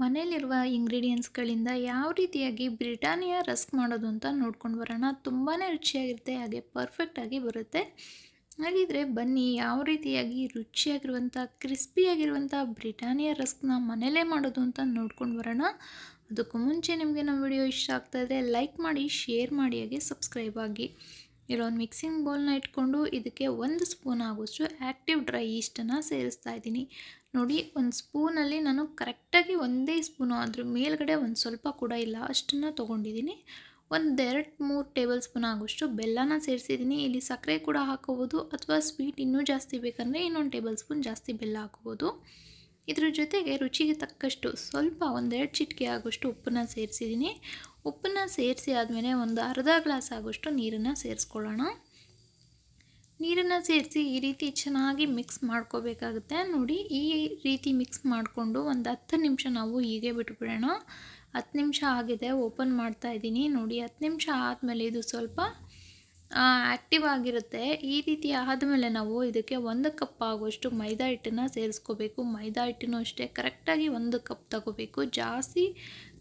ಮನೆಯಲ್ಲಿರುವ ಇಂಗ್ರೀಡಿಯೆಂಟ್ಸ್ಗಳಿಂದ ಯಾವ ರೀತಿಯಾಗಿ ಬ್ರಿಟಾನಿಯಾ ರಸ್ಕ್ ಮಾಡೋದು ಅಂತ ನೋಡ್ಕೊಂಡು ಬರೋಣ. ತುಂಬಾ ರುಚಿಯಾಗಿರುತ್ತೆ, ಹಾಗೆ ಪರ್ಫೆಕ್ಟಾಗಿ ಬರುತ್ತೆ. ಹಾಗಿದ್ರೆ ಬನ್ನಿ, ಯಾವ ರೀತಿಯಾಗಿ ರುಚಿಯಾಗಿರುವಂಥ ಕ್ರಿಸ್ಪಿಯಾಗಿರುವಂಥ ಬ್ರಿಟಾನಿಯಾ ರಸ್ಕ್ನ ಮನೇಲೇ ಮಾಡೋದು ಅಂತ ನೋಡ್ಕೊಂಡು ಬರೋಣ. ಅದಕ್ಕೂ ಮುಂಚೆ ನಿಮಗೆ ನಮ್ಮ ವಿಡಿಯೋ ಇಷ್ಟ ಆಗ್ತಾಯಿದ್ರೆ ಲೈಕ್ ಮಾಡಿ, ಶೇರ್ ಮಾಡಿ, ಹಾಗೆ ಸಬ್ಸ್ಕ್ರೈಬ್ ಆಗಿ. ಇಲ್ಲೊಂದು ಮಿಕ್ಸಿಂಗ್ ಬೌಲ್ನ ಇಟ್ಕೊಂಡು ಇದಕ್ಕೆ 1 ಸ್ಪೂನ್ ಆಗೋಷ್ಟು ಆ್ಯಕ್ಟಿವ್ ಡ್ರೈ ಈಸ್ಟನ್ನು ಸೇರಿಸ್ತಾ ಇದ್ದೀನಿ. ನೋಡಿ, ಒಂದು ಸ್ಪೂನಲ್ಲಿ ನಾನು ಕರೆಕ್ಟಾಗಿ ಒಂದೇ ಸ್ಪೂನು, ಅದ್ರ ಮೇಲ್ಗಡೆ ಒಂದು ಸ್ವಲ್ಪ ಕೂಡ ಇಲ್ಲ, ಅಷ್ಟನ್ನು ತೊಗೊಂಡಿದ್ದೀನಿ. ಒಂದು 2-3 ಟೇಬಲ್ ಸ್ಪೂನ್ ಆಗೋಷ್ಟು ಬೆಲ್ಲನ ಸೇರಿಸಿದ್ದೀನಿ. ಇಲ್ಲಿ ಸಕ್ಕರೆ ಕೂಡ ಹಾಕೋಬೋದು, ಅಥವಾ ಸ್ವೀಟ್ ಇನ್ನೂ ಜಾಸ್ತಿ ಬೇಕಂದರೆ ಇನ್ನೊಂದು ಟೇಬಲ್ ಸ್ಪೂನ್ ಜಾಸ್ತಿ ಬೆಲ್ಲ ಹಾಕೋಬೋದು. ಇದ್ರ ಜೊತೆಗೆ ರುಚಿಗೆ ತಕ್ಕಷ್ಟು ಸ್ವಲ್ಪ 1-2 ಚಿಟಿಕೆ ಆಗೋಷ್ಟು ಉಪ್ಪನ್ನು ಸೇರಿಸಿದ್ದೀನಿ. ಉಪ್ಪನ್ನು ಸೇರಿಸಿ ಆದಮೇಲೆ ಒಂದು ಅರ್ಧ ಗ್ಲಾಸ್ ಆಗೋಷ್ಟು ನೀರನ್ನು ಸೇರಿಸ್ಕೊಳ್ಳೋಣ. ನೀರನ್ನು ಸೇರಿಸಿ ಈ ರೀತಿ ಚೆನ್ನಾಗಿ ಮಿಕ್ಸ್ ಮಾಡ್ಕೋಬೇಕಾಗುತ್ತೆ. ನೋಡಿ, ಈ ರೀತಿ ಮಿಕ್ಸ್ ಮಾಡಿಕೊಂಡು ಒಂದು 10 ನಿಮಿಷ ನಾವು ಹೀಗೆ ಬಿಟ್ಬಿಡೋಣ. 10 ನಿಮಿಷ ಆಗಿದೆ, ಓಪನ್ ಮಾಡ್ತಾ ಇದ್ದೀನಿ. ನೋಡಿ, 10 ನಿಮಿಷ ಆದಮೇಲೆ ಇದು ಸ್ವಲ್ಪ ಆ್ಯಕ್ಟಿವ್ ಆಗಿರುತ್ತೆ. ಈ ರೀತಿ ಆದಮೇಲೆ ನಾವು ಇದಕ್ಕೆ 1 ಕಪ್ ಆಗೋಷ್ಟು ಮೈದಾ ಹಿಟ್ಟನ್ನು ಸೇರಿಸ್ಕೋಬೇಕು. ಮೈದಾ ಹಿಟ್ಟನ್ನು ಅಷ್ಟೇ ಕರೆಕ್ಟಾಗಿ 1 ಕಪ್ ತಗೋಬೇಕು, ಜಾಸ್ತಿ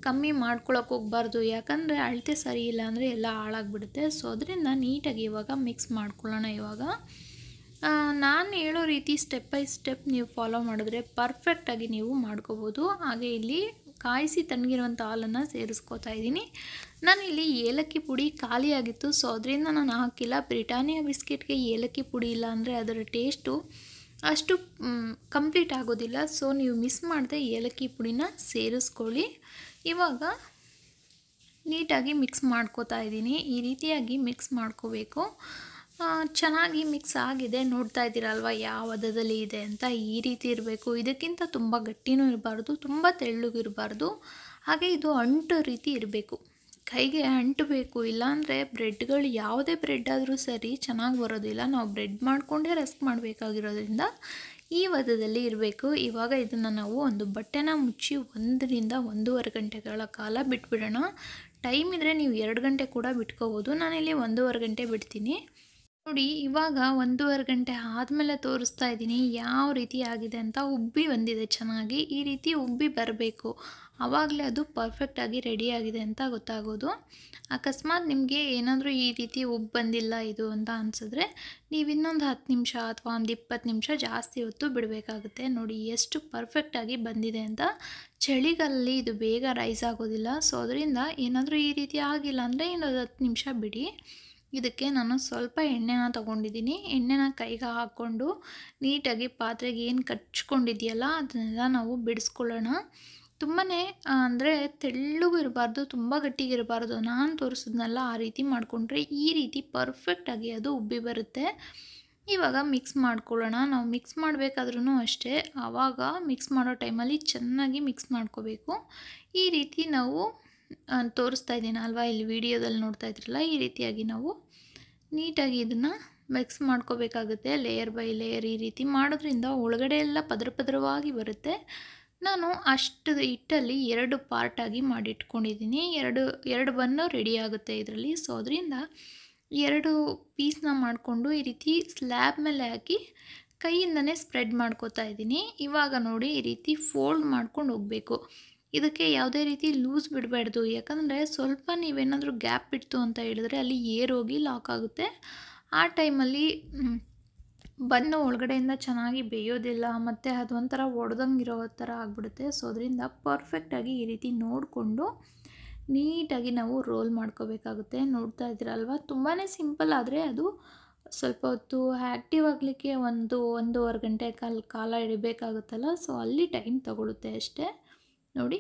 ಕಮ್ಮಿ ಮಾಡ್ಕೊಳಕ್ಕೆ ಹೋಗಬಾರ್ದು, ಯಾಕಂದರೆ ಅಳತೆ ಸರಿ ಇಲ್ಲ ಅಂದರೆ ಎಲ್ಲ ಹಾಳಾಗಿಬಿಡುತ್ತೆ. ಸೊ ಅದರಿಂದ ನೀಟಾಗಿ ಇವಾಗ ಮಿಕ್ಸ್ ಮಾಡ್ಕೊಳ್ಳೋಣ. ಇವಾಗ ನಾನು ಹೇಳೋ ರೀತಿ ಸ್ಟೆಪ್ ಬೈ ಸ್ಟೆಪ್ ನೀವು ಫಾಲೋ ಮಾಡಿದ್ರೆ ಪರ್ಫೆಕ್ಟಾಗಿ ನೀವು ಮಾಡ್ಕೋಬೋದು. ಹಾಗೆ ಇಲ್ಲಿ ಕಾಯಿಸಿ ತಣ್ಣಗಿರುವಂಥ ಹಾಲನ್ನು ಸೇರಿಸ್ಕೋತಾ ಇದ್ದೀನಿ. ನಾನಿಲ್ಲಿ ಏಲಕ್ಕಿ ಪುಡಿ ಖಾಲಿಯಾಗಿತ್ತು, ಸೊ ಅದರಿಂದ ನಾನು ಹಾಕಿಲ್ಲ. ಬ್ರಿಟಾನಿಯಾ ಬಿಸ್ಕೆಟ್ಗೆ ಏಲಕ್ಕಿ ಪುಡಿ ಇಲ್ಲ ಅಂದರೆ ಅದರ ಟೇಸ್ಟು ಅಷ್ಟು ಕಂಪ್ಲೀಟ್ ಆಗೋದಿಲ್ಲ. ಸೊ ನೀವು ಮಿಸ್ ಮಾಡದೆ ಏಲಕ್ಕಿ ಪುಡಿನ ಸೇರಿಸ್ಕೊಳ್ಳಿ. ಇವಾಗ ನೀಟಾಗಿ ಮಿಕ್ಸ್ ಮಾಡ್ಕೋತಾ ಇದ್ದೀನಿ. ಈ ರೀತಿಯಾಗಿ ಮಿಕ್ಸ್ ಮಾಡ್ಕೋಬೇಕು. ಚೆನ್ನಾಗಿ ಮಿಕ್ಸ್ ಆಗಿದೆ, ನೋಡ್ತಾ ಇದ್ದೀರಲ್ವ ಯಾವ ಹದದಲ್ಲಿ ಇದೆ ಅಂತ. ಈ ರೀತಿ ಇರಬೇಕು. ಇದಕ್ಕಿಂತ ತುಂಬ ಗಟ್ಟಿನೂ ಇರಬಾರ್ದು, ತುಂಬ ತೆಳ್ಳಗಿರಬಾರ್ದು. ಹಾಗೆ ಇದು ಅಂಟು ರೀತಿ ಇರಬೇಕು, ಕೈಗೆ ಅಂಟಬೇಕು. ಇಲ್ಲಾಂದರೆ ಬ್ರೆಡ್ಗಳು ಯಾವುದೇ ಬ್ರೆಡ್ ಆದರೂ ಸರಿ ಚೆನ್ನಾಗಿ ಬರೋದಿಲ್ಲ. ನಾವು ಬ್ರೆಡ್ ಮಾಡಿಕೊಂಡೇ ರಸ್ಕ್ ಮಾಡಬೇಕಾಗಿರೋದ್ರಿಂದ ಈ ಹದದಲ್ಲಿ ಇರಬೇಕು. ಇವಾಗ ಇದನ್ನು ನಾವು ಒಂದು ಬಟ್ಟೆನ ಮುಚ್ಚಿ 1 ರಿಂದ 1.5 ಗಂಟೆಗಳ ಕಾಲ ಬಿಟ್ಬಿಡೋಣ. ಟೈಮ್ ಇದ್ದರೆ ನೀವು 2 ಗಂಟೆ ಕೂಡ ಬಿಟ್ಕೋಬೋದು. ನಾನಿಲ್ಲಿ 1.5 ಗಂಟೆ ಬಿಡ್ತೀನಿ. ನೋಡಿ, ಇವಾಗ 1.5 ಗಂಟೆ ಆದಮೇಲೆ ತೋರಿಸ್ತಾ ಇದ್ದೀನಿ ಯಾವ ರೀತಿ ಆಗಿದೆ ಅಂತ. ಉಬ್ಬಿ ಬಂದಿದೆ ಚೆನ್ನಾಗಿ. ಈ ರೀತಿ ಉಬ್ಬಿ ಬರಬೇಕು, ಆವಾಗಲೇ ಅದು ಪರ್ಫೆಕ್ಟಾಗಿ ರೆಡಿಯಾಗಿದೆ ಅಂತ ಗೊತ್ತಾಗೋದು. ಅಕಸ್ಮಾತ್ ನಿಮಗೆ ಏನಾದರೂ ಈ ರೀತಿ ಉಬ್ಬು ಬಂದಿಲ್ಲ ಇದು ಅಂತ ಅನಿಸಿದ್ರೆ ನೀವು ಇನ್ನೊಂದು 10 ನಿಮಿಷ ಅಥವಾ ಒಂದು 20 ನಿಮಿಷ ಜಾಸ್ತಿ ಹೊತ್ತು ಬಿಡಬೇಕಾಗುತ್ತೆ. ನೋಡಿ ಎಷ್ಟು ಪರ್ಫೆಕ್ಟಾಗಿ ಬಂದಿದೆ ಅಂತ. ಚಳಿಗಾಲದಲ್ಲಿ ಇದು ಬೇಗ ರೈಸ್ ಆಗೋದಿಲ್ಲ. ಸೊ ಅದರಿಂದ ಏನಾದರೂ ಈ ರೀತಿ ಆಗಿಲ್ಲ ಅಂದರೆ ಇನ್ನೊಂದು 10 ನಿಮಿಷ ಬಿಡಿ. ಇದಕ್ಕೆ ನಾನು ಸ್ವಲ್ಪ ಎಣ್ಣೆನ ತೊಗೊಂಡಿದ್ದೀನಿ. ಎಣ್ಣೆನ ಕೈಗೆ ಹಾಕ್ಕೊಂಡು ನೀಟಾಗಿ ಪಾತ್ರೆಗೆ ಏನು ಕಚ್ಕೊಂಡಿದೆಯಲ್ಲ ಅದನ್ನೆಲ್ಲ ನಾವು ಬಿಡಿಸ್ಕೊಳ್ಳೋಣ. ತುಂಬಾ ಅಂದರೆ ತೆಳ್ಳಗೂ ಇರಬಾರ್ದು, ತುಂಬ ಗಟ್ಟಿಗಿರಬಾರ್ದು. ನಾನು ತೋರಿಸಿದ್ನಲ್ಲ ಆ ರೀತಿ ಮಾಡಿಕೊಂಡ್ರೆ ಈ ರೀತಿ ಪರ್ಫೆಕ್ಟಾಗಿ ಅದು ಉಬ್ಬಿ ಬರುತ್ತೆ. ಇವಾಗ ಮಿಕ್ಸ್ ಮಾಡ್ಕೊಳ್ಳೋಣ. ನಾವು ಮಿಕ್ಸ್ ಮಾಡಬೇಕಾದ್ರೂ ಅಷ್ಟೇ, ಆವಾಗ ಮಿಕ್ಸ್ ಮಾಡೋ ಟೈಮಲ್ಲಿ ಚೆನ್ನಾಗಿ ಮಿಕ್ಸ್ ಮಾಡ್ಕೋಬೇಕು. ಈ ರೀತಿ ನಾವು ತೋರಿಸ್ತಾ ಇದ್ದೀನಿ ಅಲ್ವಾ, ಇಲ್ಲಿ ವಿಡಿಯೋದಲ್ಲಿ ನೋಡ್ತಾ ಇದ್ರಲ್ಲ, ಈ ರೀತಿಯಾಗಿ ನಾವು ನೀಟಾಗಿ ಇದನ್ನು ಮಿಕ್ಸ್ ಮಾಡ್ಕೋಬೇಕಾಗುತ್ತೆ. ಲೇಯರ್ ಬೈ ಲೇಯರ್ ಈ ರೀತಿ ಮಾಡೋದ್ರಿಂದ ಒಳಗಡೆ ಎಲ್ಲ ಪದರ ಪದರವಾಗಿ ಬರುತ್ತೆ. ನಾನು ಅಷ್ಟು ಹಿಟ್ಟಲ್ಲಿ 2 ಪಾರ್ಟಾಗಿ ಮಾಡಿಟ್ಕೊಂಡಿದ್ದೀನಿ. ಎರಡು ಬನ್ನು ರೆಡಿ ಆಗುತ್ತೆ ಇದರಲ್ಲಿ. ಸೊ ಅದರಿಂದ 2 ಪೀಸ್ನ ಮಾಡಿಕೊಂಡು ಈ ರೀತಿ ಸ್ಲ್ಯಾಬ್ ಮೇಲೆ ಹಾಕಿ ಕೈಯಿಂದನೇ ಸ್ಪ್ರೆಡ್ ಮಾಡ್ಕೋತಾ ಇದ್ದೀನಿ. ಇವಾಗ ನೋಡಿ, ಈ ರೀತಿ ಫೋಲ್ಡ್ ಮಾಡ್ಕೊಂಡು ಹೋಗಬೇಕು. ಇದಕ್ಕೆ ಯಾವುದೇ ರೀತಿ ಲೂಸ್ ಬಿಡಬಾರ್ದು, ಯಾಕಂದರೆ ಸ್ವಲ್ಪ ನೀವೇನಾದರೂ ಗ್ಯಾಪ್ ಬಿಡ್ತು ಅಂತ ಹೇಳಿದ್ರೆ ಅಲ್ಲಿ ಏರೋಗಿ ಲಾಕ್ ಆಗುತ್ತೆ. ಆ ಟೈಮಲ್ಲಿ ಬನ್ನು ಒಳಗಡೆಯಿಂದ ಚೆನ್ನಾಗಿ ಬೇಯೋದಿಲ್ಲ, ಮತ್ತು ಅದು ಒಂಥರ ಒಡೆದಂಗೆ ಇರೋ ಥರ ಆಗಿಬಿಡುತ್ತೆ. ಸೊ ಅದರಿಂದ ಪರ್ಫೆಕ್ಟಾಗಿ ಈ ರೀತಿ ನೋಡಿಕೊಂಡು ನೀಟಾಗಿ ನಾವು ರೋಲ್ ಮಾಡ್ಕೋಬೇಕಾಗುತ್ತೆ. ನೋಡ್ತಾ ಇದ್ದೀರಲ್ವ, ತುಂಬಾ ಸಿಂಪಲ್. ಆದರೆ ಅದು ಸ್ವಲ್ಪ ಹೊತ್ತು ಆ್ಯಕ್ಟಿವ್ ಆಗಲಿಕ್ಕೆ 1-1.5 ಗಂಟೆ ಕಾಲ ಇಡಬೇಕಾಗುತ್ತಲ್ಲ, ಸೊ ಅಲ್ಲಿ ಟೈಮ್ ತಗೊಳುತ್ತೆ ಅಷ್ಟೇ. ನೋಡಿ,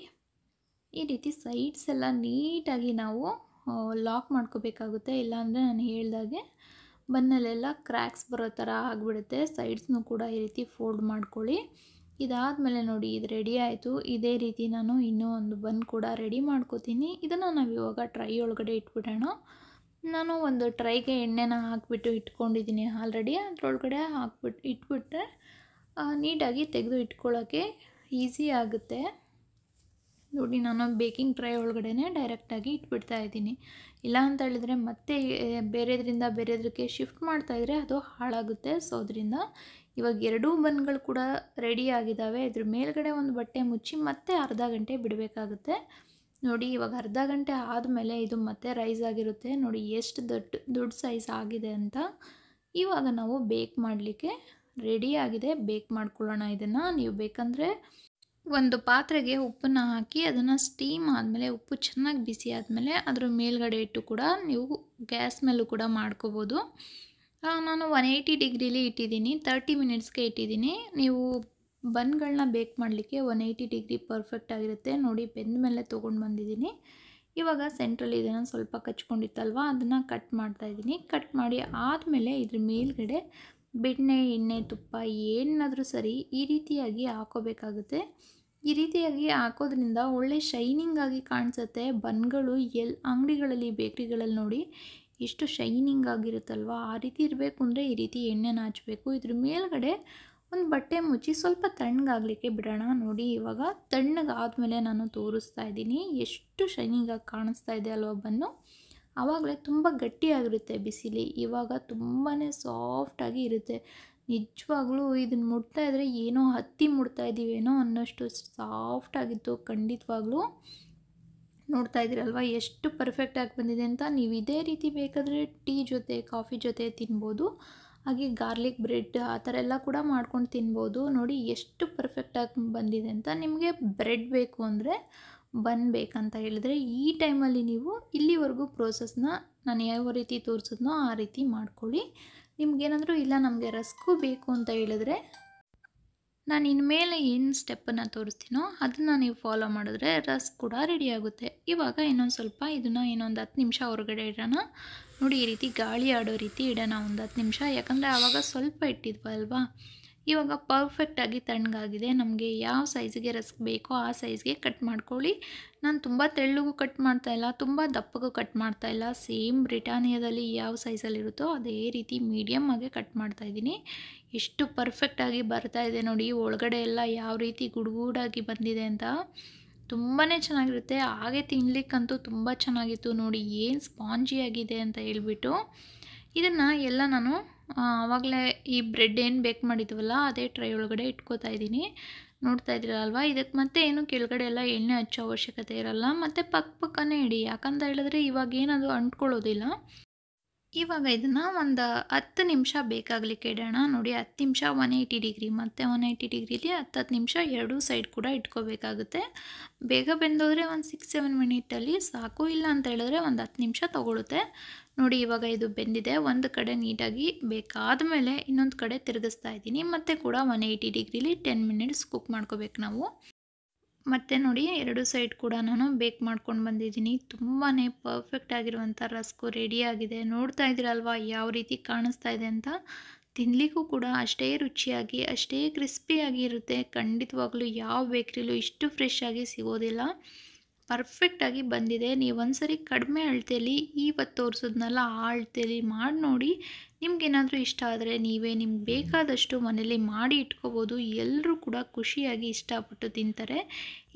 ಈ ರೀತಿ ಸೈಡ್ಸ್ ಎಲ್ಲ ನೀಟಾಗಿ ನಾವು ಲಾಕ್ ಮಾಡ್ಕೋಬೇಕಾಗುತ್ತೆ. ಇಲ್ಲಾಂದರೆ ನಾನು ಹೇಳ್ದಾಗೆ ಬನ್ನಲ್ಲೆಲ್ಲ ಕ್ರ್ಯಾಕ್ಸ್ ಬರೋ ಥರ ಆಗಿಬಿಡುತ್ತೆ. ಸೈಡ್ಸ್ನೂ ಕೂಡ ಈ ರೀತಿ ಫೋಲ್ಡ್ ಮಾಡ್ಕೊಳ್ಳಿ. ಇದಾದಮೇಲೆ ನೋಡಿ, ಇದು ರೆಡಿ ಆಯಿತು. ಇದೇ ರೀತಿ ನಾನು ಇನ್ನೂ ಒಂದು ಬನ್ ಕೂಡ ರೆಡಿ ಮಾಡ್ಕೋತೀನಿ. ಇದನ್ನು ನಾವು ಇವಾಗ ಟ್ರೈ ಒಳಗಡೆ ಇಟ್ಬಿಡೋಣ. ನಾನು ಒಂದು ಟ್ರೈಗೆ ಎಣ್ಣೆನ ಹಾಕಿಬಿಟ್ಟು ಇಟ್ಕೊಂಡಿದ್ದೀನಿ ಆಲ್ರೆಡಿ. ಅದರೊಳಗಡೆ ಇಟ್ಬಿಟ್ರೆ ನೀಟಾಗಿ ತೆಗೆದು ಇಟ್ಕೊಳ್ಳೋಕ್ಕೆ ಈಸಿ ಆಗುತ್ತೆ. ನೋಡಿ, ನಾನು ಬೇಕಿಂಗ್ ಟ್ರೈ ಒಳಗಡೆ ಡೈರೆಕ್ಟಾಗಿ ಇಟ್ಬಿಡ್ತಾ ಇದ್ದೀನಿ. ಇಲ್ಲ ಅಂತ ಹೇಳಿದ್ರೆ ಮತ್ತೆ ಬೇರೆದಕ್ಕೆ ಶಿಫ್ಟ್ ಮಾಡ್ತಾಯಿದ್ರೆ ಅದು ಹಾಳಾಗುತ್ತೆ. ಸೊ ಅದರಿಂದ ಇವಾಗ ಎರಡೂ ಬನ್ಗಳು ಕೂಡ ರೆಡಿ ಆಗಿದ್ದಾವೆ. ಇದ್ರ ಮೇಲ್ಗಡೆ ಒಂದು ಬಟ್ಟೆ ಮುಚ್ಚಿ ಮತ್ತೆ ಅರ್ಧ ಗಂಟೆ ಬಿಡಬೇಕಾಗುತ್ತೆ. ನೋಡಿ ಇವಾಗ ಅರ್ಧ ಗಂಟೆ ಆದಮೇಲೆ ಇದು ಮತ್ತೆ ರೈಸ್ ಆಗಿರುತ್ತೆ. ನೋಡಿ ಎಷ್ಟು ದೊಡ್ಡ ಸೈಜ್ ಆಗಿದೆ ಅಂತ. ಇವಾಗ ನಾವು ಬೇಕ್ ಮಾಡಲಿಕ್ಕೆ ರೆಡಿ ಆಗಿದೆ. ಬೇಕ್ ಮಾಡ್ಕೊಳ್ಳೋಣ ಇದನ್ನು. ನೀವು ಬೇಕಂದರೆ ಒಂದು ಪಾತ್ರೆಗೆ ಉಪ್ಪನ್ನು ಹಾಕಿ ಅದನ್ನು ಸ್ಟೀಮ್ ಆದಮೇಲೆ ಉಪ್ಪು ಚೆನ್ನಾಗಿ ಬಿಸಿ ಆದಮೇಲೆ ಅದ್ರ ಮೇಲ್ಗಡೆ ಇಟ್ಟು ಕೂಡ ನೀವು ಗ್ಯಾಸ್ ಮೇಲೂ ಕೂಡ ಮಾಡ್ಕೋಬೋದು. ನಾನು 180 ಡಿಗ್ರಿಲಿ ಇಟ್ಟಿದ್ದೀನಿ, 30 ಮಿನಿಟ್ಸ್ಗೆ ಇಟ್ಟಿದ್ದೀನಿ. ನೀವು ಬನ್ಗಳನ್ನ ಬೇಕ್ ಮಾಡಲಿಕ್ಕೆ 180 ಡಿಗ್ರಿ ಪರ್ಫೆಕ್ಟ್ ಆಗಿರುತ್ತೆ. ನೋಡಿ ಬೆಂದ ಮೇಲೆ ತೊಗೊಂಡು ಬಂದಿದ್ದೀನಿ. ಇವಾಗ ಸೆಂಟ್ರಲ್ಲಿ ಇದನ್ನು ಸ್ವಲ್ಪ ಕಚ್ಕೊಂಡಿತ್ತಲ್ವ, ಅದನ್ನು ಕಟ್ ಮಾಡ್ತಾಯಿದ್ದೀನಿ. ಕಟ್ ಮಾಡಿ ಆದಮೇಲೆ ಇದ್ರ ಮೇಲ್ಗಡೆ ಬೆಣ್ಣೆ, ಎಣ್ಣೆ, ತುಪ್ಪ ಏನಾದರೂ ಸರಿ ಈ ರೀತಿಯಾಗಿ ಹಾಕೋಬೇಕಾಗುತ್ತೆ. ಈ ರೀತಿಯಾಗಿ ಹಾಕೋದ್ರಿಂದ ಒಳ್ಳೆ ಶೈನಿಂಗ್ ಆಗಿ ಕಾಣಿಸುತ್ತೆ. ಬನ್ಗಳು ಅಂಗಡಿಗಳಲ್ಲಿ ಬೇಕ್ರಿಗಳಲ್ಲಿ ನೋಡಿ ಎಷ್ಟು ಶೈನಿಂಗ್ ಆಗಿರುತ್ತಲ್ವ, ಆ ರೀತಿ ಇರಬೇಕು ಅಂದರೆ ಈ ರೀತಿ ಎಣ್ಣೆನ ಹಚ್ಚಬೇಕು. ಇದ್ರ ಮೇಲ್ಗಡೆ ಒಂದು ಬಟ್ಟೆ ಮುಚ್ಚಿ ಸ್ವಲ್ಪ ತಣ್ಣಗಾಗಲಿಕ್ಕೆ ಬಿಡೋಣ. ನೋಡಿ ಇವಾಗ ತಣ್ಣಗಾದ್ಮೇಲೆ ನಾನು ತೋರಿಸ್ತಾ ಇದ್ದೀನಿ. ಎಷ್ಟು ಶೈನಿಂಗಾಗಿ ಕಾಣಿಸ್ತಾ ಇದೆ ಅಲ್ವ ಬನ್ನು. ಆವಾಗಲೇ ತುಂಬ ಗಟ್ಟಿಯಾಗಿರುತ್ತೆ ಬಿಸಿಲಿ. ಇವಾಗ ತುಂಬಾ ಸಾಫ್ಟಾಗಿ ಇರುತ್ತೆ. ನಿಜವಾಗ್ಲೂ ಇದನ್ನು ಮುಟ್ತಾ ಇದ್ದರೆ ಏನೋ ಹತ್ತಿ ಮುಟ್ತಾ ಇದ್ದೀವೇನೋ ಅನ್ನೋಷ್ಟು ಸಾಫ್ಟಾಗಿತ್ತು. ಖಂಡಿತವಾಗ್ಲೂ ನೋಡ್ತಾ ಇದ್ದೀರಲ್ವ ಎಷ್ಟು ಪರ್ಫೆಕ್ಟಾಗಿ ಬಂದಿದೆ ಅಂತ. ನೀವು ಇದೇ ರೀತಿ ಬೇಕಾದರೆ ಟೀ ಜೊತೆ, ಕಾಫಿ ಜೊತೆ ತಿನ್ಬೋದು. ಹಾಗೆ ಗಾರ್ಲಿಕ್ ಬ್ರೆಡ್ ಆ ಥರ ಎಲ್ಲ ಕೂಡ ಮಾಡ್ಕೊಂಡು ತಿನ್ಬೋದು. ನೋಡಿ ಎಷ್ಟು ಪರ್ಫೆಕ್ಟಾಗಿ ಬಂದಿದೆ ಅಂತ. ನಿಮಗೆ ಬ್ರೆಡ್ ಬೇಕು ಅಂದರೆ, ಬನ್ ಬೇಕಂತ ಹೇಳಿದ್ರೆ ಈ ಟೈಮಲ್ಲಿ ನೀವು ಇಲ್ಲಿವರೆಗೂ ಪ್ರೋಸೆಸ್ನ ನಾನು ಯಾವ ರೀತಿ ತೋರಿಸಿದ್ನೋ ಆ ರೀತಿ ಮಾಡ್ಕೊಳ್ಳಿ. ನಿಮಗೇನಾದರೂ ಇಲ್ಲ ನಮಗೆ ರಸ್ಕು ಬೇಕು ಅಂತ ಹೇಳಿದ್ರೆ ನಾನು ಇನ್ಮೇಲೆ ಏನು ಸ್ಟೆಪ್ಪನ್ನು ತೋರಿಸ್ತೀನೋ ಅದನ್ನು ನೀವು ಫಾಲೋ ಮಾಡಿದ್ರೆ ರಸ್ಕ್ ಕೂಡ ರೆಡಿ ಆಗುತ್ತೆ. ಇವಾಗ ಇನ್ನೊಂದು ಸ್ವಲ್ಪ ಇದನ್ನು ಇನ್ನೊಂದು 10 ನಿಮಿಷ ಹೊರಗಡೆ ಇಡೋಣ. ನೋಡಿ ಈ ರೀತಿ ಗಾಳಿ ಆಡೋ ರೀತಿ ಇಡೋಣ ಒಂದು 10 ನಿಮಿಷ. ಯಾಕಂದರೆ ಆವಾಗ ಸ್ವಲ್ಪ ಇಟ್ಟಿದ್ವಲ್ವಾ. ಇವಾಗ ಪರ್ಫೆಕ್ಟಾಗಿ ತಣ್ಣಗಾಗಿದೆ. ನಮಗೆ ಯಾವ ಸೈಜಿಗೆ ರಸ್ಕ್ ಬೇಕೋ ಆ ಸೈಜ್ಗೆ ಕಟ್ ಮಾಡ್ಕೊಳ್ಳಿ. ನಾನು ತುಂಬ ತೆಳ್ಳಗೂ ಕಟ್ ಮಾಡ್ತಾಯಿಲ್ಲ, ತುಂಬ ದಪ್ಪಗೂ ಕಟ್ ಮಾಡ್ತಾಯಿಲ್ಲ. ಸೇಮ್ ಬ್ರಿಟಾನಿಯಾದಲ್ಲಿ ಯಾವ ಸೈಜಲ್ಲಿರುತ್ತೋ ಅದೇ ರೀತಿ ಮೀಡಿಯಮ್ ಆಗಿ ಕಟ್ ಮಾಡ್ತಾಯಿದ್ದೀನಿ. ಎಷ್ಟು ಪರ್ಫೆಕ್ಟಾಗಿ ಬರ್ತಾ ಇದೆ ನೋಡಿ. ಒಳಗಡೆ ಎಲ್ಲ ಯಾವ ರೀತಿ ಗುಡುಗೂಡಾಗಿ ಬಂದಿದೆ ಅಂತ. ತುಂಬಾ ಚೆನ್ನಾಗಿರುತ್ತೆ. ಹಾಗೆ ತಿನ್ನಲಿಕ್ಕಂತೂ ತುಂಬ ಚೆನ್ನಾಗಿತ್ತು. ನೋಡಿ ಏನು ಸ್ಪಾಂಜಿಯಾಗಿದೆ ಅಂತ ಹೇಳ್ಬಿಟ್ಟು. ಇದನ್ನು ಎಲ್ಲ ನಾನು ಆವಾಗಲೇ ಈ ಬ್ರೆಡ್ ಏನು ಬೇಕ್ ಮಾಡಿದ್ವಲ್ಲ ಅದೇ ಟ್ರೈ ಒಳಗಡೆ ಇಟ್ಕೋತಾ ಇದ್ದೀನಿ. ನೋಡ್ತಾ ಇದ್ದೀರಲ್ವ. ಇದಕ್ಕೆ ಮತ್ತೆ ಏನು ಕೆಳಗಡೆ ಎಲ್ಲ ಎಣ್ಣೆ ಹಚ್ಚೋ ಅವಶ್ಯಕತೆ ಇರಲ್ಲ. ಮತ್ತು ಪಕ್ಕನೇ ಇಡಿ. ಯಾಕಂತ ಹೇಳಿದ್ರೆ ಇವಾಗ ಏನದು ಅಂಟ್ಕೊಳ್ಳೋದಿಲ್ಲ. ಇವಾಗ ಇದನ್ನು ಒಂದು 10 ನಿಮಿಷ ಬೇಕಾಗಲಿಕ್ಕೆ ಇಡೋಣ. ನೋಡಿ 10 ನಿಮಿಷ 180 ಡಿಗ್ರಿ ಮತ್ತು 180 ಡಿಗ್ರಿಲಿ 10 ನಿಮಿಷ ಎರಡೂ ಸೈಡ್ ಕೂಡ ಇಟ್ಕೋಬೇಕಾಗುತ್ತೆ. ಬೇಗ ಬೆಂದೋದ್ರೆ ಒಂದು 6-7 ಮಿನಿಟಲ್ಲಿ ಸಾಕು. ಇಲ್ಲ ಅಂತ ಹೇಳಿದ್ರೆ ಒಂದು 10 ನಿಮಿಷ ತೊಗೊಳುತ್ತೆ. ನೋಡಿ ಇವಾಗ ಇದು ಬೆಂದಿದೆ. ಒಂದು ಕಡೆ ನೀಟಾಗಿ ಬೇಕಾದ ಮೇಲೆ ಇನ್ನೊಂದು ಕಡೆ ತಿರುಗಿಸ್ತಾ ಇದ್ದೀನಿ. ಮತ್ತು ಕೂಡ 180 ಡಿಗ್ರಿಲಿ 10 ಮಿನಿಟ್ಸ್ ಕುಕ್ ಮಾಡ್ಕೋಬೇಕು ನಾವು. ಮತ್ತು ನೋಡಿ ಎರಡು ಸೈಡ್ ಕೂಡ ನಾನು ಬೇಕ್ ಮಾಡ್ಕೊಂಡು ಬಂದಿದ್ದೀನಿ. ತುಂಬಾ ಪರ್ಫೆಕ್ಟ್ ಆಗಿರುವಂಥ ರಸ್ಕು ರೆಡಿಯಾಗಿದೆ. ನೋಡ್ತಾ ಇದ್ದೀರಲ್ವ ಯಾವ ರೀತಿ ಕಾಣಿಸ್ತಾ ಇದೆ ಅಂತ. ತಿನ್ನಲಿಕ್ಕೂ ಕೂಡ ಅಷ್ಟೇ ರುಚಿಯಾಗಿ ಅಷ್ಟೇ ಕ್ರಿಸ್ಪಿಯಾಗಿ ಇರುತ್ತೆ. ಖಂಡಿತವಾಗ್ಲೂ ಯಾವ ಬೇಕ್ರಿಲೂ ಇಷ್ಟು ಫ್ರೆಶ್ ಆಗಿ ಸಿಗೋದಿಲ್ಲ. ಪರ್ಫೆಕ್ಟಾಗಿ ಬಂದಿದೆ. ನೀವು ಒಂದ್ಸರಿ ಕಡಿಮೆ ಅಳತೆಯಲ್ಲಿ ಇವತ್ತು ತೋರಿಸೋದ್ನೆಲ್ಲ ಆ ಅಳತೆಯಲ್ಲಿ ಮಾಡಿ ನೋಡಿ. ನಿಮ್ಗೇನಾದರೂ ಇಷ್ಟ ಆದರೆ ನೀವೇ ನಿಮ್ಗೆ ಬೇಕಾದಷ್ಟು ಮನೇಲಿ ಮಾಡಿ ಇಟ್ಕೋಬೋದು. ಎಲ್ಲರೂ ಕೂಡ ಖುಷಿಯಾಗಿ ಇಷ್ಟಪಟ್ಟು ತಿಂತಾರೆ.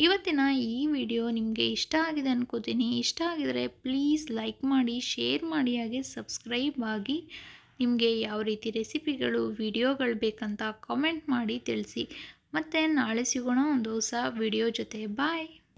ಇವತ್ತಿನ ಈ ವಿಡಿಯೋ ನಿಮಗೆ ಇಷ್ಟ ಆಗಿದೆ ಅನ್ಕೋತೀನಿ. ಇಷ್ಟ ಆಗಿದರೆ ಪ್ಲೀಸ್ ಲೈಕ್ ಮಾಡಿ, ಶೇರ್ ಮಾಡಿ, ಹಾಗೆ ಸಬ್ಸ್ಕ್ರೈಬ್ ಆಗಿ. ನಿಮಗೆ ಯಾವ ರೀತಿ ರೆಸಿಪಿಗಳು ವಿಡಿಯೋಗಳು ಬೇಕಂತ ಕಾಮೆಂಟ್ ಮಾಡಿ ತಿಳಿಸಿ. ಮತ್ತು ನಾಳೆ ಸಿಗೋಣ ಒಂದು ಹೊಸ ವಿಡಿಯೋ ಜೊತೆ. ಬಾಯ್.